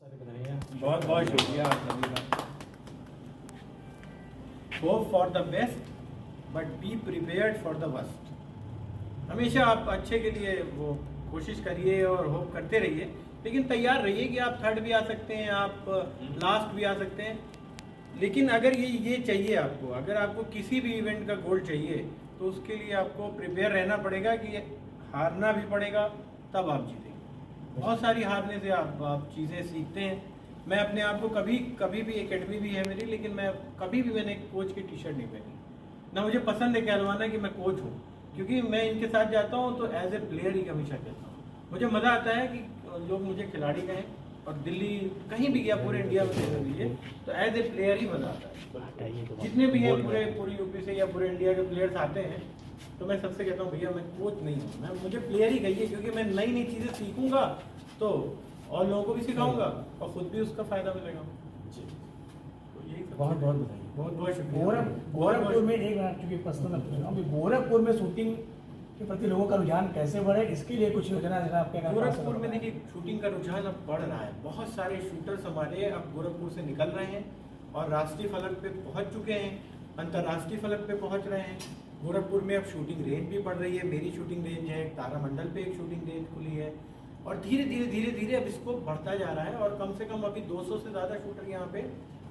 सारी बधाइयाँ। बहुत बहुत शुक्रिया आप सभी का। Hope for the best but be prepared for the worst. हमेशा आप अच्छे के लिए वो कोशिश करिए और होप करते रहिए, लेकिन तैयार रहिए कि आप थर्ड भी आ सकते हैं, आप लास्ट भी आ सकते हैं। लेकिन अगर ये चाहिए आपको, अगर आपको किसी भी इवेंट का गोल चाहिए तो उसके लिए आपको प्रिपेयर रहना पड़ेगा कि हारना भी पड़ेगा, तब आप जीतेंगे। बहुत सारी हारने से आप चीज़ें सीखते हैं। मैं अपने आप को कभी भी, एकेडमी भी है मेरी, लेकिन मैंने कोच की टी शर्ट नहीं पहनी। ना मुझे पसंद है कहलवाना कि मैं कोच हूँ, क्योंकि मैं इनके साथ जाता हूँ तो एज ए प्लेयर ही हमेशा कहता हूँ। मुझे मज़ा आता है कि लोग मुझे खिलाड़ी कहें, और दिल्ली कहीं भी गया पूरे इंडिया में देख लीजिए तो एज ए प्लेयर ही मज़ा आता है। जितने भी हैं पूरे यूपी से या पूरे इंडिया के प्लेयर्स आते हैं तो मैं सबसे कहता हूँ भैया मैं कोच नहीं हूँ, मुझे प्लेयर ही कहिए, क्योंकि मैं नई नई चीज़ें सीखूंगा तो और लोगों को भी सिखाऊंगा और खुद भी उसका फायदा मिलेगा। जी, तो यही बहुत बहुत बधाई। बहुत बहुत शुक्रिया। गोरखपुर में एक मिनट, चूंकि पर्सनल मैं पूछ रहा हूँ, गोरखपुर में शूटिंग के प्रति लोगों का रुझान कैसे बढ़े, इसके लिए कुछ योजना जरा आपके गोरखपुर में देखिए शूटिंग का रुझान अब बढ़ रहा है। बहुत सारे शूटर्स हमारे अब गोरखपुर से निकल रहे हैं और राष्ट्रीय फलक पे पहुंच चुके हैं, अंतर्राष्ट्रीय फलक पे पहुंच रहे हैं। गोरखपुर में अब शूटिंग रेंज भी बढ़ रही है, मेरी शूटिंग रेंज है, तारामंडल पे एक शूटिंग रेंज खुली है, और धीरे धीरे अब इसको बढ़ता जा रहा है। और कम से कम अभी 200 से ज़्यादा शूटर यहाँ पे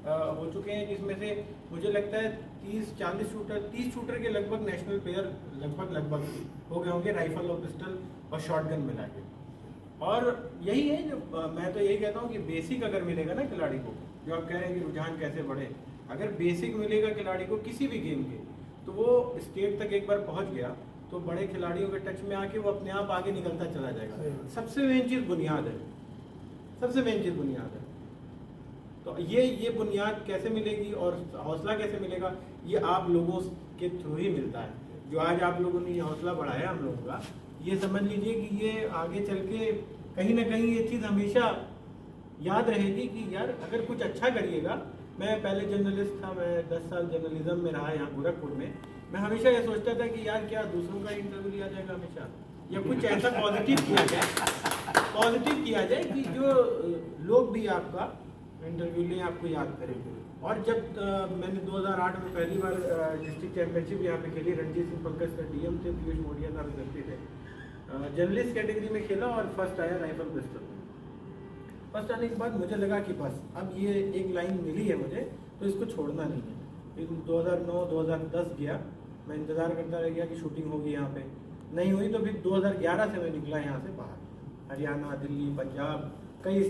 हो चुके हैं, जिसमें से मुझे लगता है 30 शूटर के लगभग नेशनल प्लेयर लगभग हो गए होंगे, राइफल और पिस्टल और शॉटगन मिला के। और यही है जो मैं तो यही कहता हूँ कि बेसिक अगर मिलेगा ना खिलाड़ी को, जो आप कह रहे हैं कि रुझान कैसे बढ़े, अगर बेसिक मिलेगा खिलाड़ी को किसी भी गेम के, तो वो स्टेट तक एक बार पहुँच गया तो बड़े खिलाड़ियों के टच में आके वो अपने आप आगे निकलता चला जाएगा। सबसे मेन चीज़ बुनियाद है, सबसे मेन चीज़ बुनियाद है। तो ये बुनियाद कैसे मिलेगी और हौसला कैसे मिलेगा, ये आप लोगों के थ्रू ही मिलता है। जो आज आप लोगों ने ये हौसला बढ़ाया हम लोगों का, ये समझ लीजिए कि ये आगे चल के कहीं ना कहीं ये चीज़ हमेशा याद रहेगी कि यार अगर कुछ अच्छा करिएगा। मैं पहले जर्नलिस्ट था, मैं 10 साल जर्नलिज्म में रहा यहाँ गोरखपुर में। मैं हमेशा ये सोचता था कि यार क्या दूसरों का इंटरव्यू लिया जाएगा हमेशा, या कुछ ऐसा पॉजिटिव किया जाए कि जो लोग भी आपका इंटरव्यू लें, आपको याद करें। और जब मैंने 2008 में पहली बार डिस्ट्रिक्ट चैंपियनशिप यहाँ पे खेली, रणजीत सिंह पंकज सर डीएम थे, पीयूष मोडिया साहब सेक्रेटरी थे, जर्नलिस्ट कैटेगरी में खेला और फर्स्ट आया राइफल पिस्टल। फर्स्ट आने के बाद मुझे लगा कि बस अब ये एक लाइन मिली है मुझे, तो इसको छोड़ना नहीं है। फिर 2009-2010 गया, मैं इंतज़ार करता रह गया कि शूटिंग होगी यहाँ पे, नहीं हुई। तो फिर 2011 से मैं निकला यहाँ से बाहर, हरियाणा, दिल्ली, पंजाब, कई